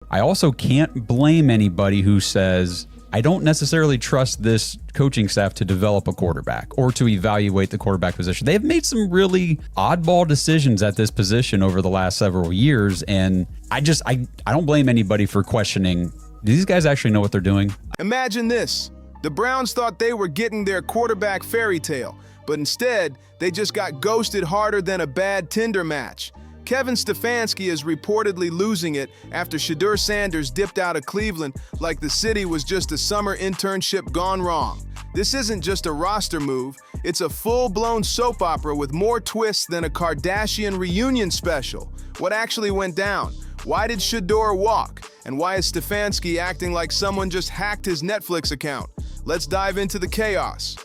I also can't blame anybody who says, I don't necessarily trust this coaching staff to develop a quarterback or to evaluate the quarterback position. They've made some really oddball decisions at this position over the last several years, and I don't blame anybody for questioning, do these guys actually know what they're doing? Imagine this. The Browns thought they were getting their quarterback fairy tale, but instead, they just got ghosted harder than a bad Tinder match. Kevin Stefanski is reportedly losing it after Shedeur Sanders dipped out of Cleveland like the city was just a summer internship gone wrong. This isn't just a roster move, it's a full-blown soap opera with more twists than a Kardashian reunion special. What actually went down? Why did Shedeur walk? And why is Stefanski acting like someone just hacked his Netflix account? Let's dive into the chaos.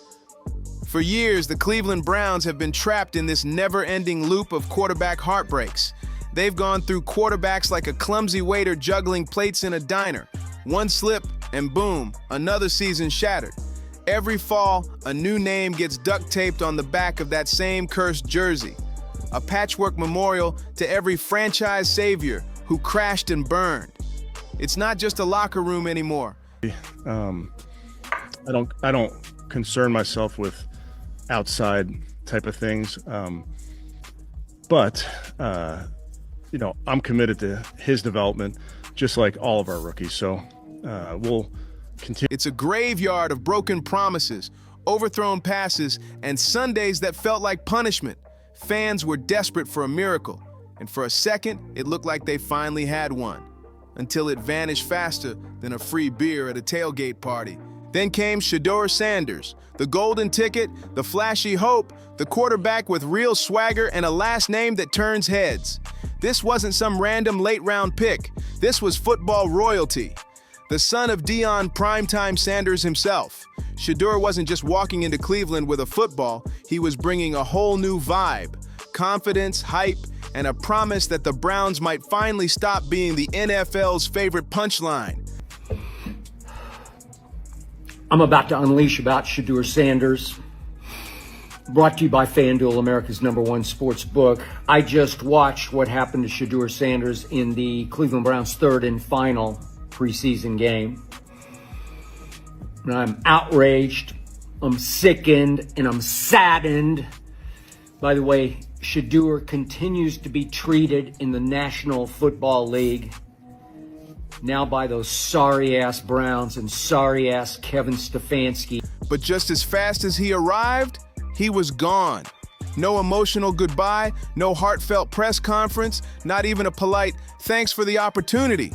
For years, the Cleveland Browns have been trapped in this never-ending loop of quarterback heartbreaks. They've gone through quarterbacks like a clumsy waiter juggling plates in a diner. One slip, and boom, another season shattered. Every fall, a new name gets duct-taped on the back of that same cursed jersey. A patchwork memorial to every franchise savior who crashed and burned. It's not just a locker room anymore. I don't concern myself with outside type of things, but I'm committed to his development just like all of our rookies, so we'll continue. It's a graveyard of broken promises, overthrown passes, and Sundays that felt like punishment. Fans were desperate for a miracle, and for a second it looked like they finally had one, until it vanished faster than a free beer at a tailgate party. Then came Shedeur Sanders, the golden ticket, the flashy hope, the quarterback with real swagger and a last name that turns heads. This wasn't some random late-round pick. This was football royalty. The son of Deion Primetime Sanders himself. Shedeur wasn't just walking into Cleveland with a football, he was bringing a whole new vibe, confidence, hype, and a promise that the Browns might finally stop being the NFL's favorite punchline. I'm about to unleash about Shedeur Sanders, brought to you by FanDuel, America's #1 sports book. I just watched what happened to Shedeur Sanders in the Cleveland Browns' third and final preseason game. And I'm outraged, I'm sickened, and I'm saddened. By the way, Shedeur continues to be treated in the National Football League now by those sorry-ass Browns and sorry-ass Kevin Stefanski. But just as fast as he arrived, he was gone. No emotional goodbye, no heartfelt press conference, not even a polite thanks for the opportunity.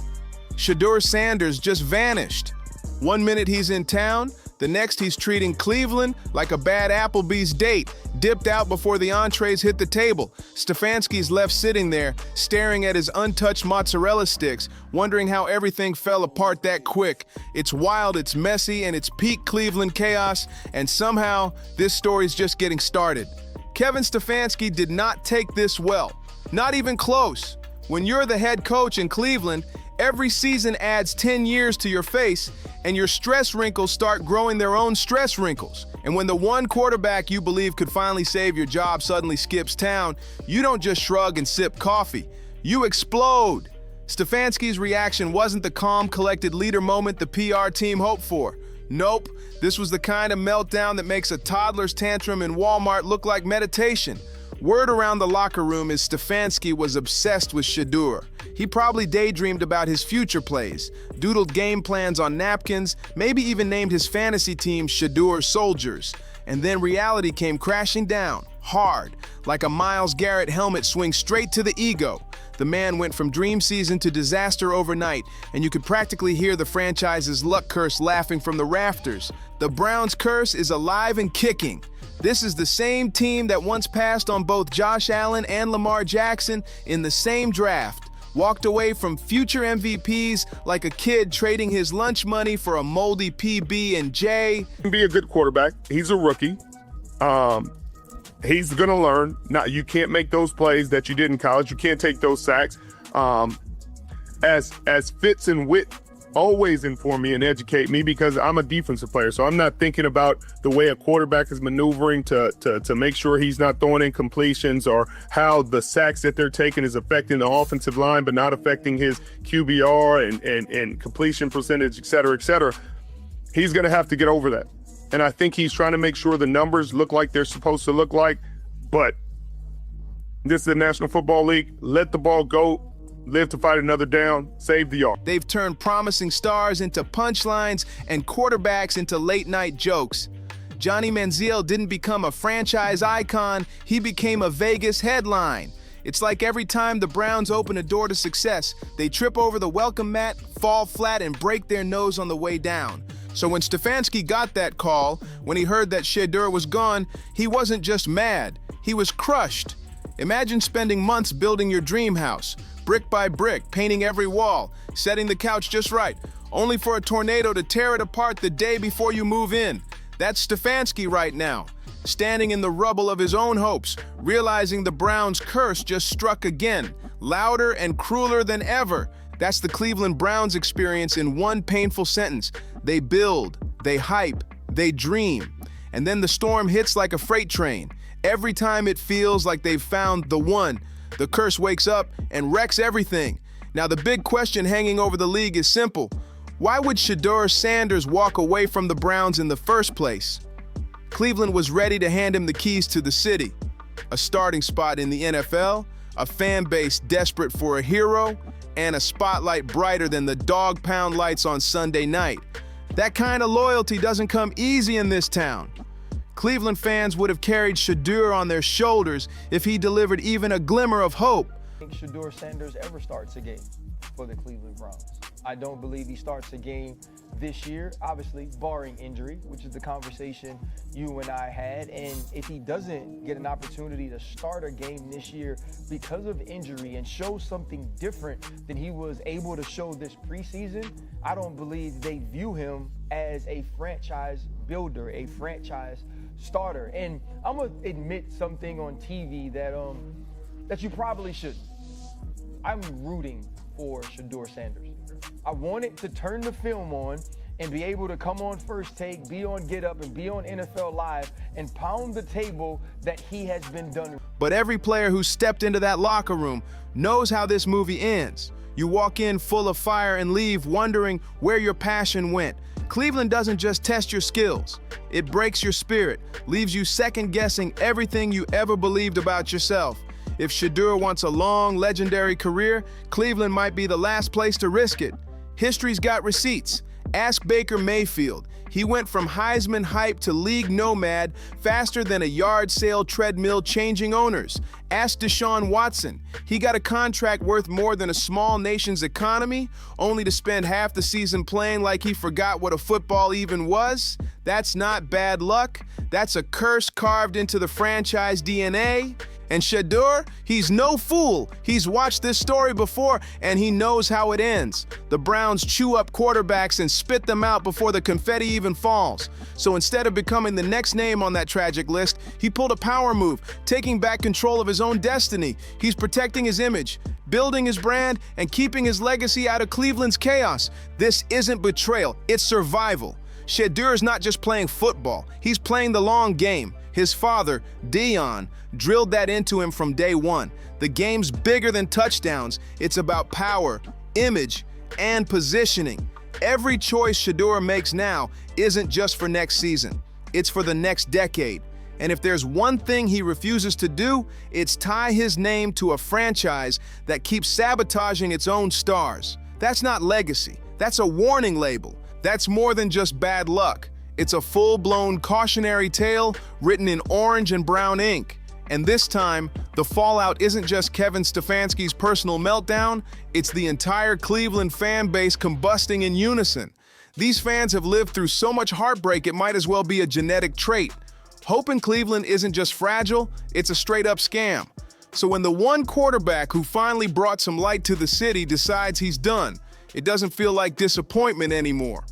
Shedeur Sanders just vanished. One minute he's in town, the next he's treating Cleveland like a bad Applebee's date, dipped out before the entrees hit the table. Stefanski's left sitting there, staring at his untouched mozzarella sticks, wondering how everything fell apart that quick. It's wild, it's messy, and it's peak Cleveland chaos, and somehow this story's just getting started. Kevin Stefanski did not take this well, not even close. When you're the head coach in Cleveland, every season adds 10 years to your face, and your stress wrinkles start growing their own stress wrinkles. And when the one quarterback you believe could finally save your job suddenly skips town, you don't just shrug and sip coffee. You explode. Stefanski's reaction wasn't the calm, collected leader moment the PR team hoped for. Nope, this was the kind of meltdown that makes a toddler's tantrum in Walmart look like meditation. Word around the locker room is Stefanski was obsessed with Shedeur. He probably daydreamed about his future plays, doodled game plans on napkins, maybe even named his fantasy team Shedeur Soldiers. And then reality came crashing down, hard, like a Myles Garrett helmet swing straight to the ego. The man went from dream season to disaster overnight, and you could practically hear the franchise's luck curse laughing from the rafters. The Browns' curse is alive and kicking. This is the same team that once passed on both Josh Allen and Lamar Jackson in the same draft, walked away from future MVPs like a kid trading his lunch money for a moldy PB&J. Be a good quarterback. He's a rookie. He's going to learn. Now, you can't make those plays that you did in college. You can't take those sacks. As Fitz and Witt always inform me and educate me because I'm a defensive player. So I'm not thinking about the way a quarterback is maneuvering to make sure he's not throwing in completions or how the sacks that they're taking is affecting the offensive line, but not affecting his QBR and completion percentage, et cetera, et cetera. He's going to have to get over that. And I think he's trying to make sure the numbers look like they're supposed to look like, but this is the National Football League. Let the ball go. Live to fight another down. Save the yard. They've turned promising stars into punchlines and quarterbacks into late-night jokes. Johnny Manziel didn't become a franchise icon. He became a Vegas headline. It's like every time the Browns open a door to success, they trip over the welcome mat, fall flat, and break their nose on the way down. So when Stefanski got that call, when he heard that Shedeur was gone, he wasn't just mad. He was crushed. Imagine spending months building your dream house, brick by brick, painting every wall, setting the couch just right, only for a tornado to tear it apart the day before you move in. That's Stefanski right now, standing in the rubble of his own hopes, realizing the Browns' curse just struck again, louder and crueler than ever. That's the Cleveland Browns experience in one painful sentence. They build, they hype, they dream. And then the storm hits like a freight train. Every time it feels like they've found the one, the curse wakes up and wrecks everything. Now the big question hanging over the league is simple. Why would Shedeur Sanders walk away from the Browns in the first place? Cleveland was ready to hand him the keys to the city. A starting spot in the NFL, a fan base desperate for a hero, and a spotlight brighter than the dog pound lights on Sunday night. That kind of loyalty doesn't come easy in this town. Cleveland fans would have carried Shedeur on their shoulders if he delivered even a glimmer of hope. I don't think Shedeur Sanders ever starts a game for the Cleveland Browns. I don't believe he starts a game this year, obviously barring injury, which is the conversation you and I had. And if he doesn't get an opportunity to start a game this year because of injury and show something different than he was able to show this preseason, I don't believe they view him as a franchise builder, a franchise starter. And I'm gonna admit something on TV that you probably shouldn't. I'm rooting for Shedeur Sanders. I wanted to turn the film on and be able to come on First Take, be on Get Up, and be on NFL Live and pound the table that he has been done. But every player who stepped into that locker room knows how this movie ends. You walk in full of fire and leave wondering where your passion went. Cleveland doesn't just test your skills. It breaks your spirit, leaves you second-guessing everything you ever believed about yourself. If Shedeur wants a long, legendary career, Cleveland might be the last place to risk it. History's got receipts. Ask Baker Mayfield. He went from Heisman hype to league nomad faster than a yard sale treadmill changing owners. Ask Deshaun Watson. He got a contract worth more than a small nation's economy, only to spend half the season playing like he forgot what a football even was. That's not bad luck. That's a curse carved into the franchise DNA. And Shedeur, he's no fool. He's watched this story before, and he knows how it ends. The Browns chew up quarterbacks and spit them out before the confetti even falls. So instead of becoming the next name on that tragic list, he pulled a power move, taking back control of his own destiny. He's protecting his image, building his brand, and keeping his legacy out of Cleveland's chaos. This isn't betrayal, it's survival. Shedeur is not just playing football, he's playing the long game. His father, Dion, drilled that into him from day one. The game's bigger than touchdowns. It's about power, image, and positioning. Every choice Shedeur makes now isn't just for next season. It's for the next decade. And if there's one thing he refuses to do, it's tie his name to a franchise that keeps sabotaging its own stars. That's not legacy. That's a warning label. That's more than just bad luck. It's a full-blown cautionary tale written in orange and brown ink. And this time, the fallout isn't just Kevin Stefanski's personal meltdown, it's the entire Cleveland fan base combusting in unison. These fans have lived through so much heartbreak it might as well be a genetic trait. Hope in Cleveland isn't just fragile, it's a straight-up scam. So when the one quarterback who finally brought some light to the city decides he's done, it doesn't feel like disappointment anymore.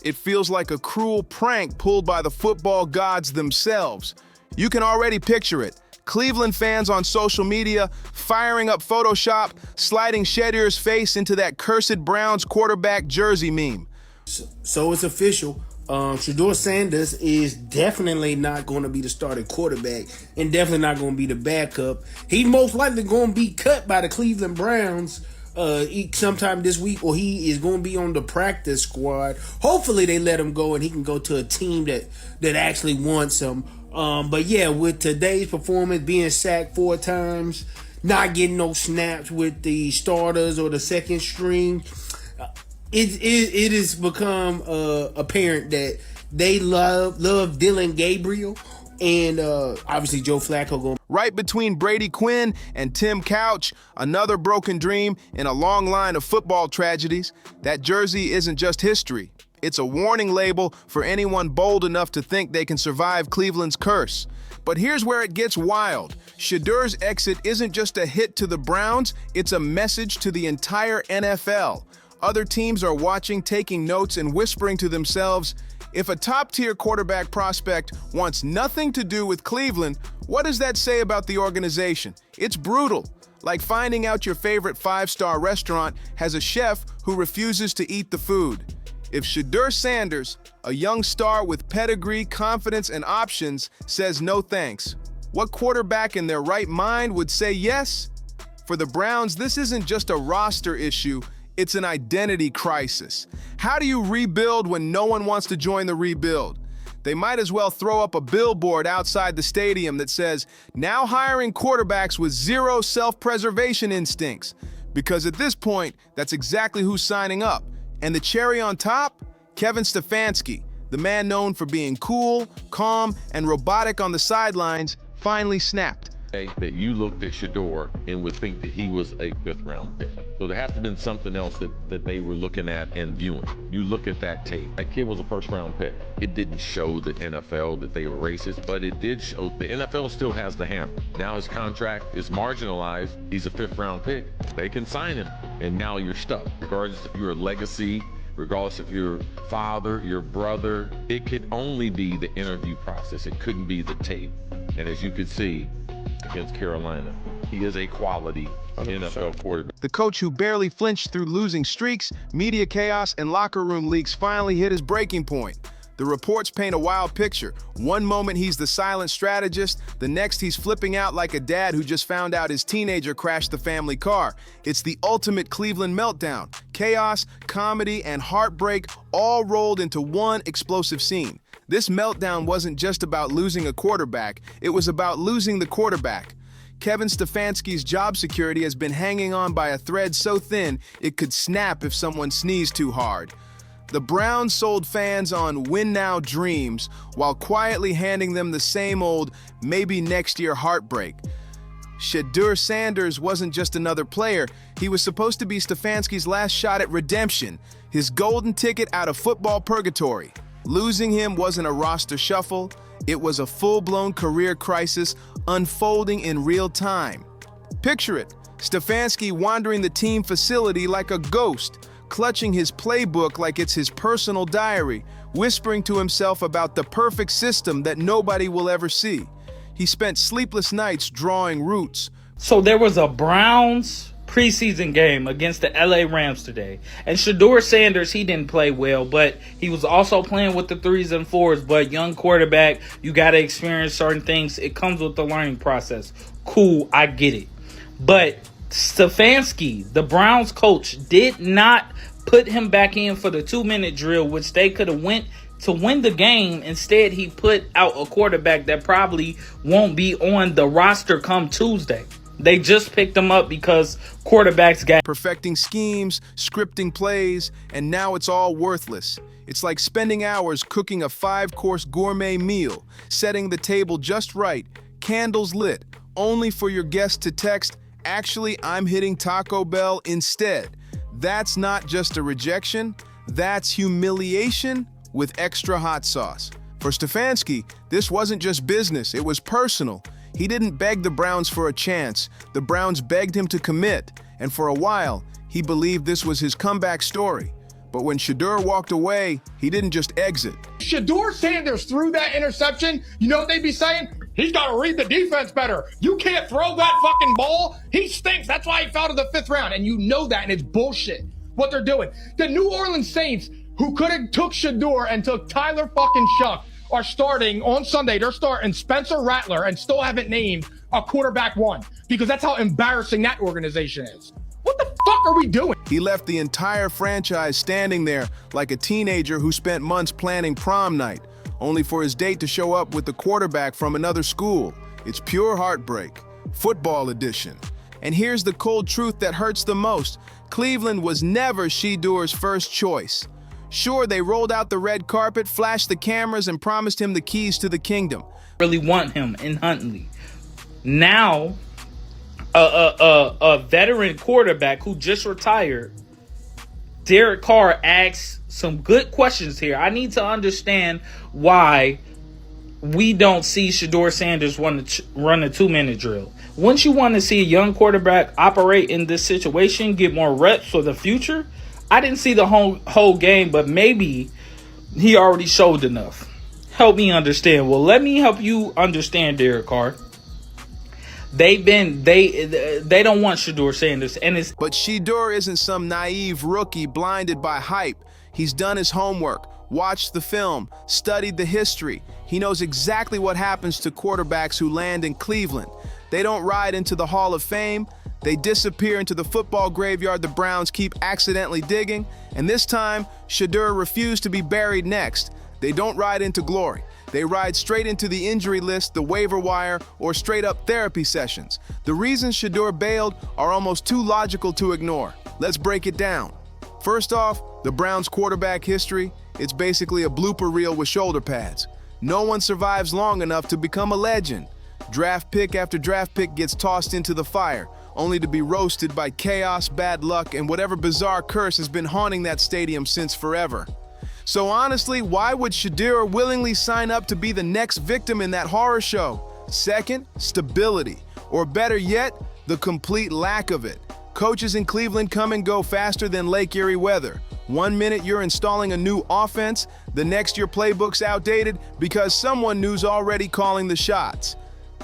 It feels like a cruel prank pulled by the football gods themselves. You can already picture it. Cleveland fans on social media firing up Photoshop, sliding Shedeur's face into that cursed Browns quarterback jersey meme. So it's official. Shedeur Sanders is definitely not going to be the starting quarterback and definitely not going to be the backup. He's most likely going to be cut by the Cleveland Browns sometime this week, or he is going to be on the practice squad. Hopefully they let him go and he can go to a team that actually wants him. But yeah, with today's performance, being sacked 4 times, not getting no snaps with the starters or the second string, it has become apparent that they love Dylan Gabriel and obviously Joe Flacco going. Right between Brady Quinn and Tim Couch, another broken dream in a long line of football tragedies. That jersey isn't just history. It's a warning label for anyone bold enough to think they can survive Cleveland's curse. But here's where it gets wild. Shedeur's exit isn't just a hit to the Browns, it's a message to the entire NFL. Other teams are watching, taking notes, and whispering to themselves, if a top-tier quarterback prospect wants nothing to do with Cleveland, what does that say about the organization? It's brutal. Like finding out your favorite 5-star restaurant has a chef who refuses to eat the food. If Shedeur Sanders, a young star with pedigree, confidence, and options, says no thanks, what quarterback in their right mind would say yes? For the Browns, this isn't just a roster issue, it's an identity crisis. How do you rebuild when no one wants to join the rebuild? They might as well throw up a billboard outside the stadium that says, now hiring quarterbacks with zero self-preservation instincts. Because at this point, that's exactly who's signing up. And the cherry on top? Kevin Stefanski, the man known for being cool, calm, and robotic on the sidelines, finally snapped. That you looked at Shedeur and would think that he was a 5th round pick. So there has to have been something else that they were looking at and viewing. You look at that tape, that kid was a 1st round pick. It didn't show the NFL that they were racist, but it did show the NFL still has the hammer. Now his contract is marginalized. He's a 5th round pick. They can sign him, and now you're stuck. Regardless if you're a legacy, regardless of your father, your brother, it could only be the interview process. It couldn't be the tape. And as you could see, against Carolina, he is a quality NFL quarterback. The coach who barely flinched through losing streaks, media chaos, and locker room leaks finally hit his breaking point. The reports paint a wild picture. One moment he's the silent strategist, the next he's flipping out like a dad who just found out his teenager crashed the family car. It's the ultimate Cleveland meltdown. Chaos, comedy, and heartbreak all rolled into one explosive scene. This meltdown wasn't just about losing a quarterback, it was about losing the quarterback. Kevin Stefanski's job security has been hanging on by a thread so thin it could snap if someone sneezed too hard. The Browns sold fans on win-now dreams while quietly handing them the same old, maybe next year heartbreak. Shedeur Sanders wasn't just another player, he was supposed to be Stefanski's last shot at redemption, his golden ticket out of football purgatory. Losing him wasn't a roster shuffle, it was a full-blown career crisis unfolding in real time. Picture it, Stefanski wandering the team facility like a ghost, clutching his playbook like it's his personal diary, whispering to himself about the perfect system that nobody will ever see. He spent sleepless nights drawing routes. So there was a Browns preseason game against the LA Rams today. And Shedeur Sanders, he didn't play well, but he was also playing with the 3s and 4s. But young quarterback, you got to experience certain things. It comes with the learning process. Cool, I get it. But Stefanski, the Browns coach, did not put him back in for the 2-minute drill, which they could have went to win the game. Instead, he put out a quarterback that probably won't be on the roster come Tuesday. They just picked him up because quarterbacks got perfecting schemes, scripting plays, and now it's all worthless. It's like spending hours cooking a 5-course gourmet meal, setting the table just right, candles lit, only for your guests to text, "Actually, I'm hitting Taco Bell instead." That's not just a rejection, that's humiliation with extra hot sauce. For Stefanski, this wasn't just business, it was personal. He didn't beg the Browns for a chance. The Browns begged him to commit, and for a while, he believed this was his comeback story. But when Shedeur walked away, he didn't just exit. Shedeur Sanders threw that interception. You know what they'd be saying? He's got to read the defense better. You can't throw that fucking ball. He stinks. That's why he fell to the 5th round. And you know that, and it's bullshit what they're doing. The New Orleans Saints, who could have took Shedeur and took Tyler fucking Shuck, are starting on Sunday. They're starting Spencer Rattler and still haven't named a quarterback one, because that's how embarrassing that organization is. What the fuck are we doing? He left the entire franchise standing there like a teenager who spent months planning prom night, only for his date to show up with the quarterback from another school. It's pure heartbreak. Football edition. And here's the cold truth that hurts the most. Cleveland was never Shedeur's first choice. Sure, they rolled out the red carpet, flashed the cameras, and promised him the keys to the kingdom. Really want him in Huntley. Now, a veteran quarterback who just retired, Derek Carr, asks some good questions here. I need to understand why we don't see Shedeur Sanders run a 2-minute drill. Wouldn't you want to see a young quarterback operate in this situation, get more reps for the future? I didn't see the whole game, but maybe he already showed enough. Help me understand. Well, let me help you understand, Derek Carr. They don't want Shedeur Sanders, and it's. But Shedeur isn't some naive rookie blinded by hype. He's done his homework, watched the film, studied the history. He knows exactly what happens to quarterbacks who land in Cleveland. They don't ride into the Hall of Fame. They disappear into the football graveyard the Browns keep accidentally digging. And this time, Shedeur refused to be buried next. They don't ride into glory. They ride straight into the injury list, the waiver wire, or straight up therapy sessions. The reasons Shedeur bailed are almost too logical to ignore. Let's break it down. First off, the Browns' quarterback history, it's basically a blooper reel with shoulder pads. No one survives long enough to become a legend. Draft pick after draft pick gets tossed into the fire, only to be roasted by chaos, bad luck, and whatever bizarre curse has been haunting that stadium since forever. So honestly, why would Shedeur willingly sign up to be the next victim in that horror show? Second, stability. Or better yet, the complete lack of it. Coaches in Cleveland come and go faster than Lake Erie weather. 1 minute you're installing a new offense, the next your playbook's outdated because someone new's already calling the shots.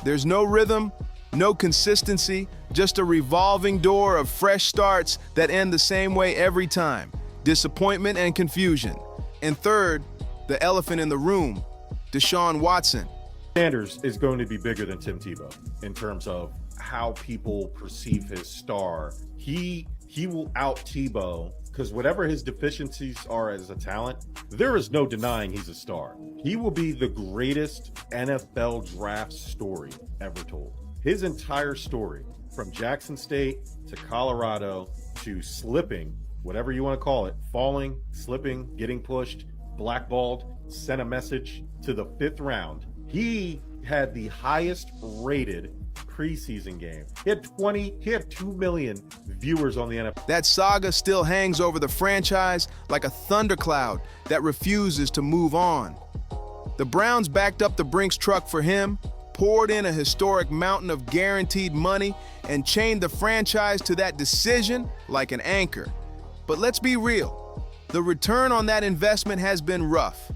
There's no rhythm, no consistency, just a revolving door of fresh starts that end the same way every time. Disappointment and confusion. And third, the elephant in the room, Deshaun Watson. Sanders is going to be bigger than Tim Tebow in terms of how people perceive his star. He will out Tebow because whatever his deficiencies are as a talent, there is no denying he's a star. He will be the greatest NFL draft story ever told. His entire story, from Jackson State to Colorado to slipping, whatever you want to call it, falling, slipping, getting pushed, blackballed, sent a message to the 5th round. He had the highest rated preseason game. He had 2 million viewers on the NFL. That saga still hangs over the franchise like a thundercloud that refuses to move on. The Browns backed up the Brinks truck for him, poured in a historic mountain of guaranteed money, and chained the franchise to that decision like an anchor. But let's be real, the return on that investment has been rough.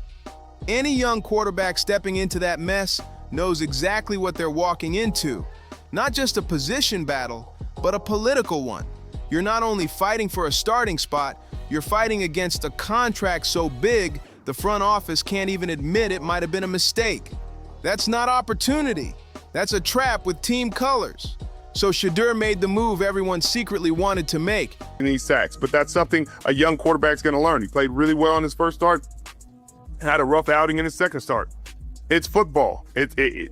Any young quarterback stepping into that mess knows exactly what they're walking into. Not just a position battle, but a political one. You're not only fighting for a starting spot, you're fighting against a contract so big the front office can't even admit it might have been a mistake. That's not opportunity. That's a trap with team colors. So Shedeur made the move everyone secretly wanted to make. These sacks, but that's something a young quarterback's going to learn. He played really well in his first start, had a rough outing in his second start. It's football.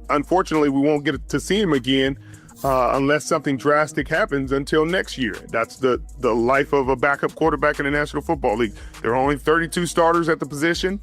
Unfortunately, we won't get to see him again unless something drastic happens until next year. That's the life of a backup quarterback in the National Football League. There are only 32 starters at the position,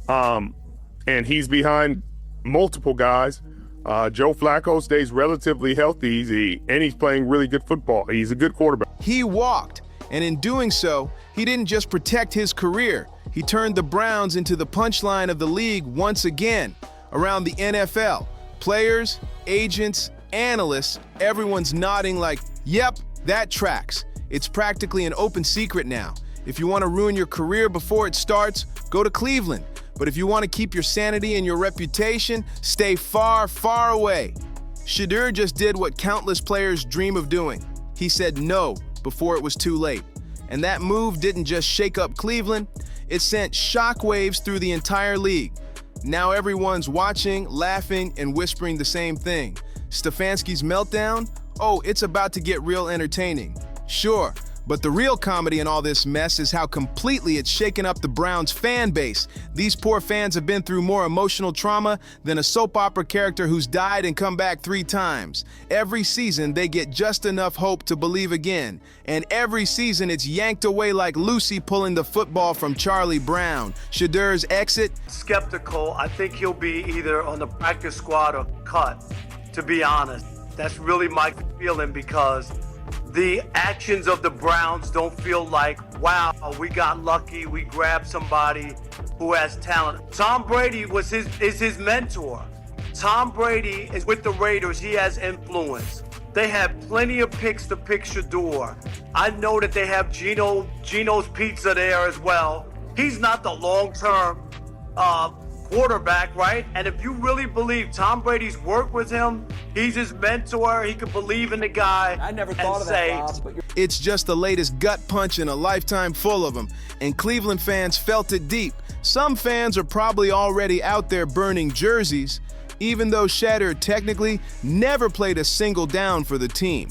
and he's behind multiple guys. Joe Flacco stays relatively healthy, and he's playing really good football. He's a good quarterback. He walked, and in doing so, he didn't just protect his career. He turned the Browns into the punchline of the league once again. Around the NFL, players, agents, analysts, everyone's nodding like, yep, that tracks. It's practically an open secret now. If you want to ruin your career before it starts, go to Cleveland. But if you want to keep your sanity and your reputation, stay far, far away. Shedeur just did what countless players dream of doing. He said no before it was too late. And that move didn't just shake up Cleveland, it sent shockwaves through the entire league. Now everyone's watching, laughing, and whispering the same thing. Stefanski's meltdown? Oh, it's about to get real entertaining. Sure, but the real comedy in all this mess is how completely it's shaken up the Browns fan base. These poor fans have been through more emotional trauma than a soap opera character who's died and come back 3 times. Every season, they get just enough hope to believe again. And every season, it's yanked away like Lucy pulling the football from Charlie Brown. Shedeur's exit? Skeptical. I think he'll be either on the practice squad or cut, to be honest. That's really my feeling, because the actions of the Browns don't feel like, wow, we got lucky, we grabbed somebody who has talent. Tom Brady is his mentor. Tom Brady is with the Raiders, he has influence. They have plenty of picks to pick Shedeur. I know that they have Gino's Pizza there as well. He's not the long-term quarterback, right? And if you really believe Tom Brady's worked with him, he's his mentor, he could believe in the guy. I never thought of that, Bob, but It's just the latest gut punch in a lifetime full of them, and Cleveland fans felt it deep. Some fans are probably already out there burning jerseys, even though Shedeur technically never played a single down for the team.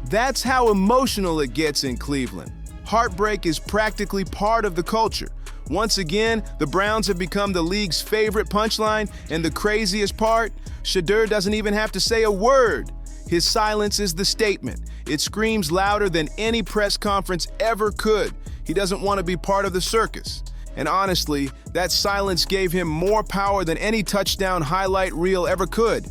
That's how emotional it gets in Cleveland. Heartbreak is practically part of the culture. Once again, the Browns have become the league's favorite punchline, and the craziest part, Shedeur doesn't even have to say a word. His silence is the statement. It screams louder than any press conference ever could. He doesn't want to be part of the circus. And honestly, that silence gave him more power than any touchdown highlight reel ever could.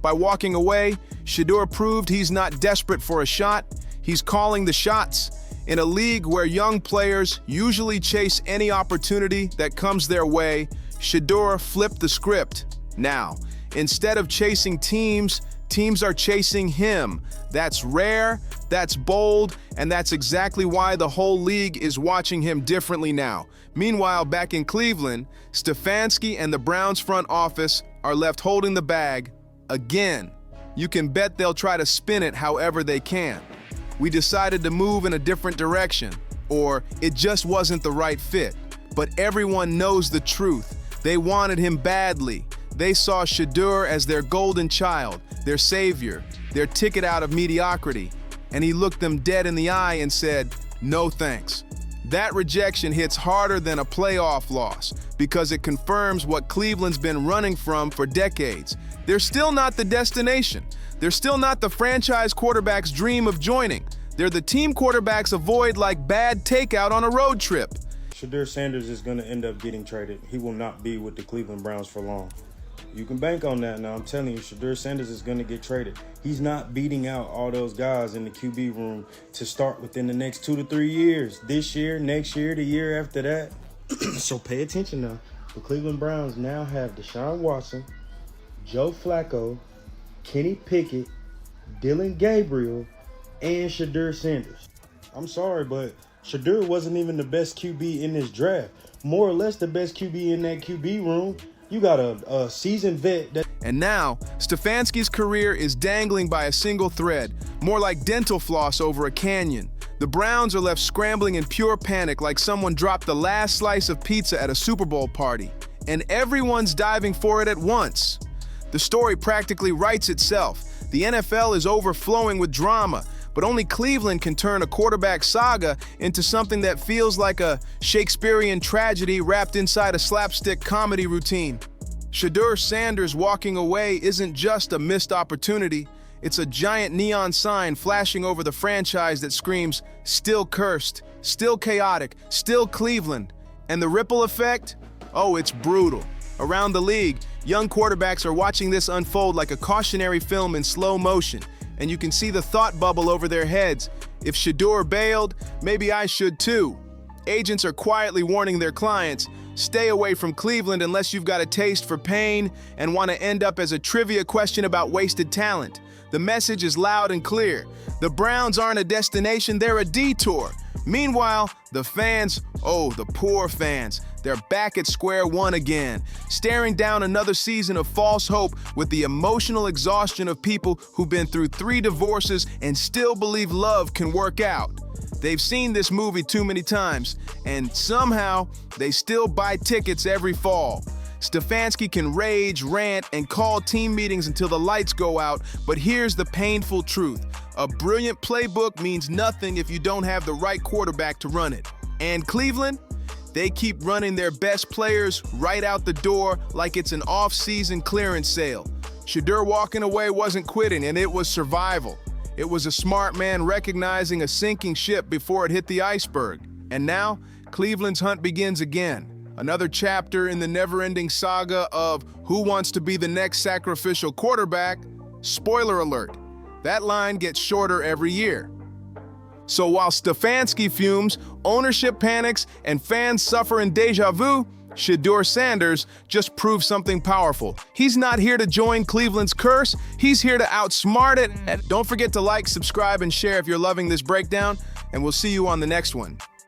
By walking away, Shedeur proved he's not desperate for a shot. He's calling the shots. In a league where young players usually chase any opportunity that comes their way, Shedeur flipped the script. Now, instead of chasing teams, teams are chasing him. That's rare, that's bold, and that's exactly why the whole league is watching him differently now. Meanwhile, back in Cleveland, Stefanski and the Browns front office are left holding the bag again. You can bet they'll try to spin it however they can. We decided to move in a different direction, or it just wasn't the right fit. But everyone knows the truth. They wanted him badly. They saw Shedeur as their golden child, their savior, their ticket out of mediocrity. And he looked them dead in the eye and said, "No thanks." That rejection hits harder than a playoff loss because it confirms what Cleveland's been running from for decades. They're still not the destination. They're still not the franchise quarterback's dream of joining. They're the team quarterbacks avoid like bad takeout on a road trip. Shedeur Sanders is going to end up getting traded. He will not be with the Cleveland Browns for long. You can bank on that now. I'm telling you, Shedeur Sanders is going to get traded. He's not beating out all those guys in the QB room to start within the next 2 to 3 years. This year, next year, the year after that. So pay attention now. The Cleveland Browns now have Deshaun Watson, Joe Flacco, Kenny Pickett, Dylan Gabriel, and Shedeur Sanders. I'm sorry, but Shedeur wasn't even the best QB in this draft. More or less the best QB in that QB room. You got a seasoned vet. And now, Stefanski's career is dangling by a single thread, more like dental floss over a canyon. The Browns are left scrambling in pure panic like someone dropped the last slice of pizza at a Super Bowl party. And everyone's diving for it at once. The story practically writes itself. The NFL is overflowing with drama, but only Cleveland can turn a quarterback saga into something that feels like a Shakespearean tragedy wrapped inside a slapstick comedy routine. Shedeur Sanders walking away isn't just a missed opportunity. It's a giant neon sign flashing over the franchise that screams, "Still cursed, still chaotic, still Cleveland." And the ripple effect? Oh, it's brutal. Around the league, young quarterbacks are watching this unfold like a cautionary film in slow motion, and you can see the thought bubble over their heads. If Shedeur bailed, maybe I should too. Agents are quietly warning their clients, stay away from Cleveland unless you've got a taste for pain and want to end up as a trivia question about wasted talent. The message is loud and clear. The Browns aren't a destination, they're a detour. Meanwhile, the fans, oh, the poor fans, they're back at square one again, staring down another season of false hope with the emotional exhaustion of people who've been through 3 divorces and still believe love can work out. They've seen this movie too many times, and somehow they still buy tickets every fall. Stefanski can rage, rant, and call team meetings until the lights go out, but here's the painful truth. A brilliant playbook means nothing if you don't have the right quarterback to run it. And Cleveland? They keep running their best players right out the door like it's an off-season clearance sale. Shedeur walking away wasn't quitting, and it was survival. It was a smart man recognizing a sinking ship before it hit the iceberg. And now, Cleveland's hunt begins again. Another chapter in the never-ending saga of who wants to be the next sacrificial quarterback. Spoiler alert, that line gets shorter every year. So while Stefanski fumes, ownership panics, and fans suffer in deja vu, Shedeur Sanders just proved something powerful. He's not here to join Cleveland's curse, he's here to outsmart it. And don't forget to like, subscribe, and share if you're loving this breakdown, and we'll see you on the next one.